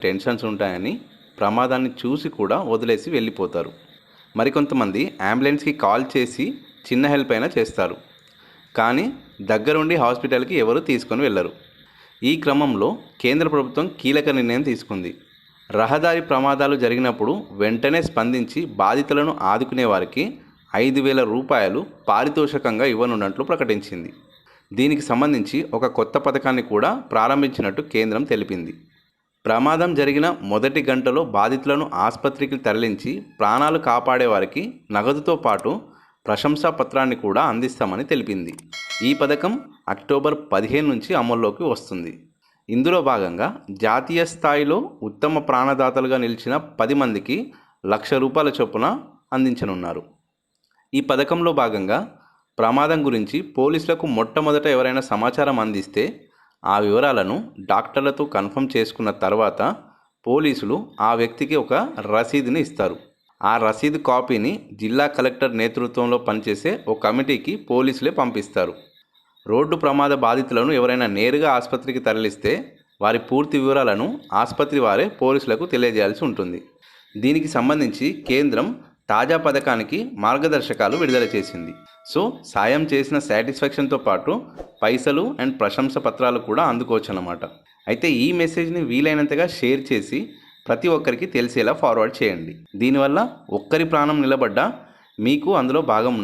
Tensions ఉంటాయని ప్రమాదాన్ని చూసి కూడా వదిలేసి వెళ్ళిపోతారు. మరికొంతమంది అంబులెన్స్కి కాల్ చేసి చిన్న హెల్ప్ అయినా చేస్తారు, కానీ దగ్గరుండి హాస్పిటల్కి ఎవరు తీసుకొని వెళ్ళరు. ఈ క్రమంలో కేంద్ర ప్రభుత్వం కీలక నిర్ణయం తీసుకుంది. రహదారి ప్రమాదాలు జరిగినప్పుడు వెంటనే స్పందించి బాధితులను ఆదుకునే వారికి 5,000 రూపాయలు పారితోషికంగా ఇవ్వనున్నట్లు ప్రకటించింది. దీనికి సంబంధించి ఒక కొత్త పథకాన్ని కూడా ప్రారంభించినట్టు కేంద్రం తెలిపింది. ప్రమాదం జరిగిన మొదటి గంటలో బాధితులను ఆసుపత్రికి తరలించి ప్రాణాలు కాపాడే వారికి నగదుతో పాటు ప్రశంసా పత్రాన్ని కూడా అందిస్తామని తెలిపింది. ఈ పథకం అక్టోబర్ 15 నుంచి అమల్లోకి వస్తుంది. ఇందులో భాగంగా జాతీయ స్థాయిలో ఉత్తమ ప్రాణదాతలుగా నిలిచిన 10 మందికి ₹1,00,000 చొప్పున అందించనున్నారు. ఈ పథకంలో భాగంగా ప్రమాదం గురించి పోలీసులకు మొట్టమొదట ఎవరైనా సమాచారం అందిస్తే ఆ వివరాలను డాక్టర్లతో కన్ఫర్మ్ చేసుకున్న తర్వాత పోలీసులు ఆ వ్యక్తికి ఒక రసీదుని ఇస్తారు. ఆ రసీదు కాపీని జిల్లా కలెక్టర్ నేతృత్వంలో పనిచేసే ఒక కమిటీకి పోలీసులే పంపిస్తారు. రోడ్డు ప్రమాద బాధితులను ఎవరైనా నేరుగా ఆసుపత్రికి తరలిస్తే వారి పూర్తి వివరాలను ఆసుపత్రి వారే పోలీసులకు తెలియజేయాల్సి ఉంటుంది. దీనికి సంబంధించి కేంద్రం తాజా పథకానికి మార్గదర్శకాలు విడుదల చేసింది. సో సాయం చేసిన సాటిస్ఫాక్షన్తో పాటు పైసలు అండ్ ప్రశంస పత్రాలు కూడా అందుకోవచ్చు అన్నమాట. అయితే ఈ మెసేజ్ని వీలైనంతగా షేర్ చేసి ప్రతి ఒక్కరికి తెలిసేలా ఫార్వర్డ్ చేయండి. దీనివల్ల ఒక్కరి ప్రాణం నిలబడ్డా మీకు అందులో భాగం